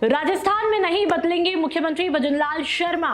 राजस्थान में नहीं बदलेंगे मुख्यमंत्री भजनलाल शर्मा,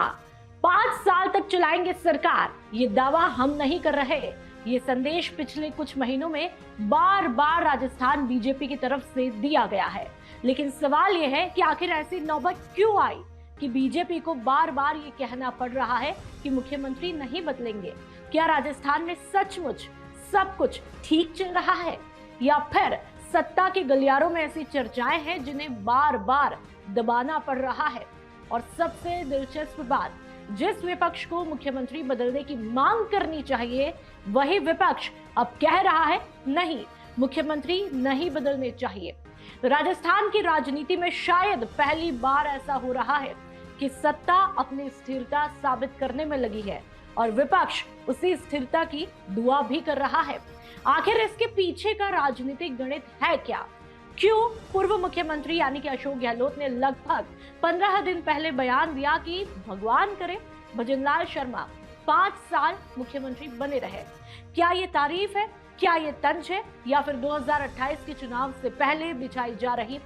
5 साल तक चलाएंगे सरकार, ये दावा हम नहीं कर रहे। ये संदेश पिछले कुछ महीनों में बार बार राजस्थान बीजेपी की तरफ से दिया गया है। लेकिन सवाल यह है कि आखिर ऐसी नौबत क्यों आई कि बीजेपी को बार बार ये कहना पड़ रहा है कि मुख्यमंत्री नहीं बदलेंगे। क्या राजस्थान में सचमुच सब कुछ ठीक चल रहा है, या फिर सत्ता के गलियारों में ऐसी चर्चाएं हैं जिन्हें बार बार दबाना पड़ रहा है। और सबसे दिलचस्प बात, जिस विपक्ष को मुख्यमंत्री बदलने की मांग करनी चाहिए, वही विपक्ष अब कह रहा है नहीं, मुख्यमंत्री नहीं बदलने चाहिए। राजस्थान की राजनीति में शायद पहली बार ऐसा हो रहा है कि सत्ता अपनी स्थिरता साबित करने में लगी है और विपक्ष उसी स्थिरता की दुआ भी कर रहा है। आखिर इसके पीछे का राजनीतिक गणित है क्या? क्यों पूर्व मुख्यमंत्री यानी कि अशोक गहलोत ने लगभग 15 दिन पहले बयान दिया कि भगवान करे भजनलाल शर्मा 5 साल मुख्यमंत्री बने रहे? क्या ये तारीफ है, क्या ये तंज है, या फिर 2028 के चुनाव से पहले बिछाई जा रही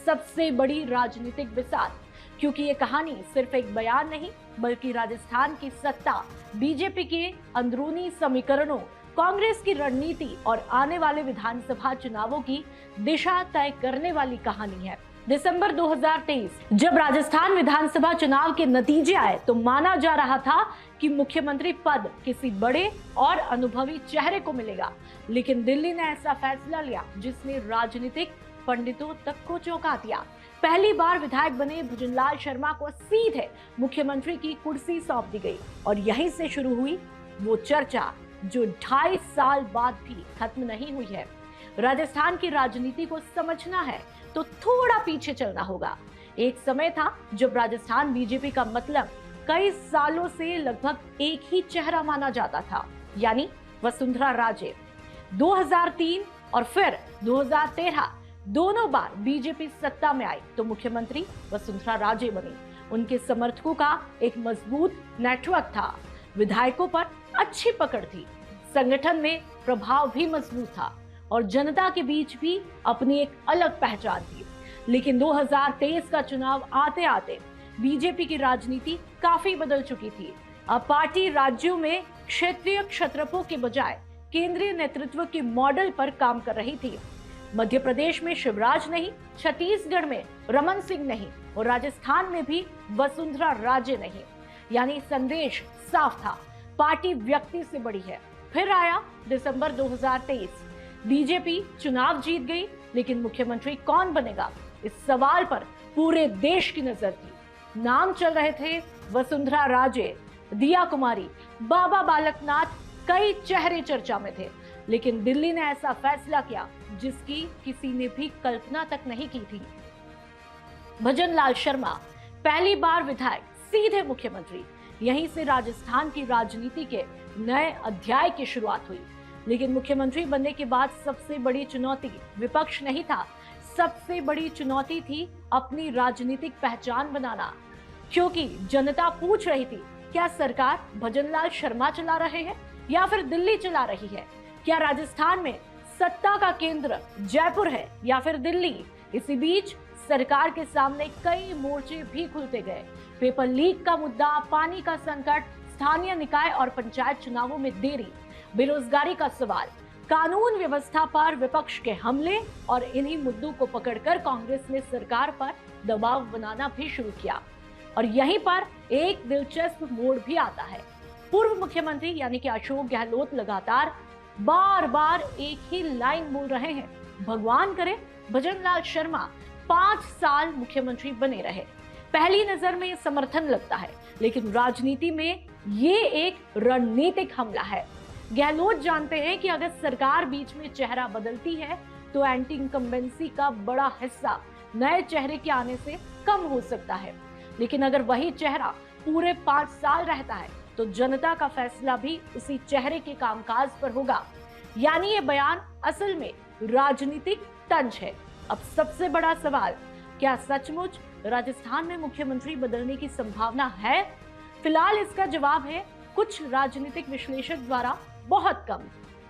सबसे बड़ी राजनीतिक बिसात? क्योंकि ये कहानी सिर्फ एक बयान नहीं, बल्कि राजस्थान की सत्ता, बीजेपी के अंदरूनी समीकरणों, कांग्रेस की रणनीति और आने वाले विधानसभा चुनावों की दिशा तय करने वाली कहानी है। दिसंबर 2023 जब राजस्थान विधानसभा चुनाव के नतीजे आए तो माना जा रहा था कि मुख्यमंत्री पद किसी बड़े और अनुभवी चेहरे को मिलेगा। लेकिन दिल्ली ने ऐसा फैसला लिया जिसने राजनीतिक पंडितों तक को चौंका दिया। पहली बार विधायक बने भजनलाल शर्मा को सीधे मुख्यमंत्री की कुर्सी सौंप दी गई और यहीं से शुरू हुई वो चर्चा जो 2.5 साल बाद भी खत्म नहीं हुई है। राजस्थान की राजनीति को समझना है तो थोड़ा पीछे चलना होगा। एक समय था जब राजस्थान बीजेपी का मतलब कई सालों से लगभग एक ही चेहरा माना जाता था, यानी वसुंधरा राजे। 2003 और फिर 2013 दोनों बार बीजेपी सत्ता में आई तो मुख्यमंत्री वसुंधरा राजे बनी। उनके समर्थकों का एक मजबूत नेटवर्क था, विधायकों पर अच्छी पकड़ थी, संगठन में प्रभाव भी मजबूत था और जनता के बीच भी अपनी एक अलग पहचान थी। लेकिन 2023 का चुनाव आते आते बीजेपी की राजनीति काफी बदल चुकी थी। अब पार्टी राज्यों में क्षेत्रीय क्षत्रपों के बजाय केंद्रीय नेतृत्व के मॉडल पर काम कर रही थी। मध्य प्रदेश में शिवराज नहीं, छत्तीसगढ़ में रमन सिंह नहीं और राजस्थान में भी वसुंधरा राजे नहीं। यानी संदेश साफ था, पार्टी व्यक्ति से बड़ी है। फिर आया दिसंबर 2023, बीजेपी चुनाव जीत गई, लेकिन मुख्यमंत्री कौन बनेगा, इस सवाल पर पूरे देश की नजर थी। नाम चल रहे थे वसुंधरा राजे, दिया कुमारी, बाबा बालकनाथ, कई चेहरे चर्चा में थे। लेकिन दिल्ली ने ऐसा फैसला किया जिसकी किसी ने भी कल्पना तक नहीं की थी। भजनलाल शर्मा पहली बार विधायक, सीधे मुख्यमंत्री। यहीं से राजस्थान की राजनीति के नए अध्याय की शुरुआत हुई। लेकिन मुख्यमंत्री बनने के बाद सबसे बड़ी चुनौती विपक्ष नहीं था, सबसे बड़ी चुनौती थी अपनी राजनीतिक पहचान बनाना। क्योंकि जनता पूछ रही थी, क्या सरकार भजनलाल शर्मा चला रहे हैं या फिर दिल्ली चला रही है? क्या राजस्थान में सत्ता का केंद्र जयपुर है या फिर दिल्ली? इसी बीच सरकार के सामने कई मोर्चे भी खुलते गए। पेपर लीक का मुद्दा, पानी का संकट, स्थानीय निकाय और पंचायत चुनावों में देरी, बेरोजगारी का सवाल, कानून व्यवस्था पर विपक्ष के हमले और इन्हीं मुद्दों को पकड़कर कांग्रेस ने सरकार पर दबाव बनाना भी शुरू किया। और यहीं पर एक दिलचस्प मोड़ भी आता है। पूर्व मुख्यमंत्री यानी कि अशोक गहलोत लगातार बार बार एक ही लाइन बोल रहे हैं, भगवान करे भजनलाल शर्मा 5 साल मुख्यमंत्री बने रहे। पहली नजर में समर्थन लगता है, लेकिन राजनीति में ये एक रणनीतिक हमला है। गहलोत जानते हैं कि अगर सरकार बीच में चेहरा बदलती है तो एंटी इनकम्बेंसी का बड़ा हिस्सा नए चेहरे के आने से कम हो सकता है। लेकिन अगर वही चेहरा पूरे 5 साल रहता है तो जनता का फैसला भी उसी चेहरे के कामकाज पर होगा। यानी ये बयान असल में राजनीतिक तंज है। अब सबसे बड़ा सवाल, क्या सचमुच राजस्थान में मुख्यमंत्री बदलने की संभावना है? फिलहाल इसका जवाब है कुछ राजनीतिक विश्लेषक द्वारा बहुत कम।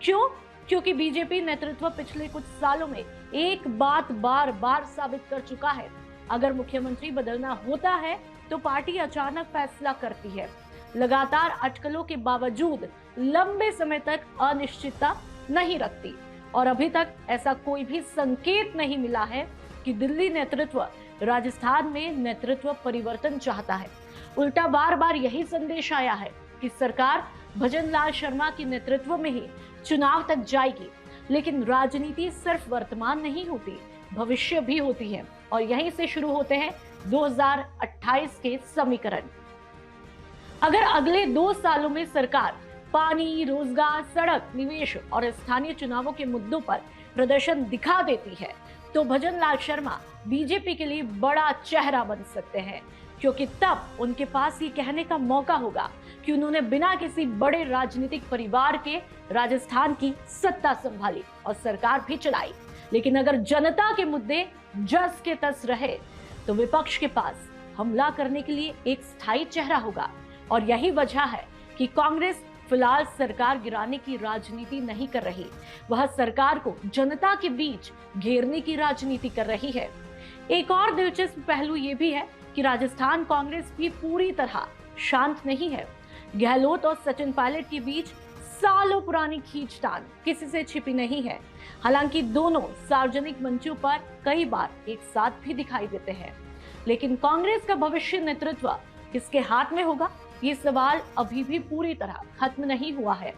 क्यों? क्योंकि बीजेपी नेतृत्व पिछले कुछ सालों में एक बात बार बार साबित कर चुका है, अगर मुख्यमंत्री बदलना होता है तो पार्टी अचानक फैसला करती है। लगातार अटकलों के बावजूद लंबे समय तक अनिश्चितता नहीं रखती और अभी तक ऐसा कोई भी संकेत नहीं मिला है कि दिल्ली नेतृत्व राजस्थान में नेतृत्व परिवर्तन चाहता है। उल्टा बार बार यही संदेश आया है कि सरकार भजनलाल शर्मा के नेतृत्व में ही चुनाव तक जाएगी। लेकिन राजनीति सिर्फ वर्तमान नहीं होती, भविष्य भी होती है और यहीं से शुरू होते हैं 2028 के समीकरण। अगर अगले 2 सालों में सरकार पानी, रोजगार, सड़क, निवेश और स्थानीय चुनावों के मुद्दों पर प्रदर्शन दिखा देती है तो भजनलाल शर्मा बीजेपी के लिए बड़ा चेहरा बन सकते हैं, क्योंकि तब उनके पास ये कहने का मौका होगा कि उन्होंने बिना किसी बड़े राजनीतिक परिवार के राजस्थान की सत्ता संभाली और सरकार भी चलाई। लेकिन अगर जनता के मुद्दे जस के तस रहे तो विपक्ष के पास हमला करने के लिए एक स्थायी चेहरा होगा और यही वजह है कि कांग्रेस फिलहाल सरकार गिराने की राजनीति नहीं कर रही, वह सरकार को जनता के बीच घेरने की राजनीति कर रही है। एक और दिलचस्प पहलू ये भी है कि राजस्थान कांग्रेस भी पूरी तरह शांत नहीं है। गहलोत और सचिन पायलट के बीच सालों पुरानी खींचतान किसी से छिपी नहीं है। हालांकि दोनों सार्वजनिक मंचों पर कई बार एक साथ भी दिखाई देते हैं, लेकिन कांग्रेस का भविष्य नेतृत्व किसके हाथ में होगा, ये सवाल अभी भी पूरी तरह खत्म नहीं हुआ है।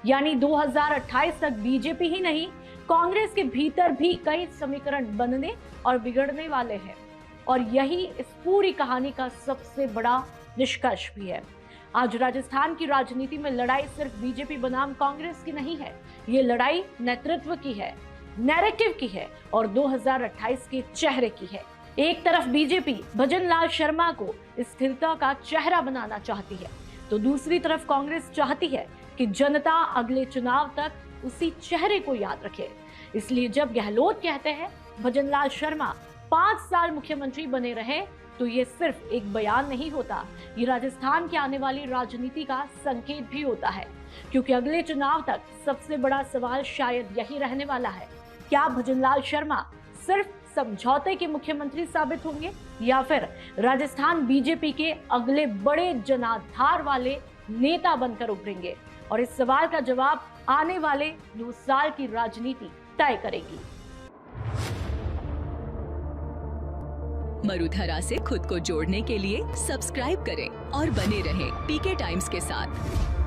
यानी 2028 तक बीजेपी ही नहीं, कांग्रेस के भीतर भी कई समीकरण बनने और बिगड़ने वाले हैं और यही इस पूरी कहानी का सबसे बड़ा निष्कर्ष भी है। आज राजस्थान की राजनीति में लड़ाई सिर्फ बीजेपी बनाम कांग्रेस की नहीं है, ये लड़ाई नेतृत्व की है, नैरेटिव की है और 2028 के चेहरे की है। एक तरफ बीजेपी भजनलाल शर्मा को स्थिरता का चेहरा बनाना चाहती है तो दूसरी तरफ कांग्रेस चाहती है कि जनता अगले चुनाव तक उसी चेहरे को याद रखे। इसलिए जब गहलोत कहते हैं भजनलाल शर्मा 5 साल मुख्यमंत्री बने रहे तो ये सिर्फ एक बयान नहीं होता, ये राजस्थान की आने वाली राजनीति का संकेत भी होता है, क्योंकि अगले चुनाव तक सबसे बड़ा सवाल शायद यही रहने वाला है, क्या भजनलाल शर्मा सिर्फ समझौते के मुख्यमंत्री साबित होंगे या फिर राजस्थान बीजेपी के अगले बड़े जनाधार वाले नेता बनकर उभरेंगे। और इस सवाल का जवाब आने वाले 2 साल की राजनीति तय करेगी। मरुधरा से खुद को जोड़ने के लिए सब्सक्राइब करें और बने रहें पीके टाइम्स के साथ।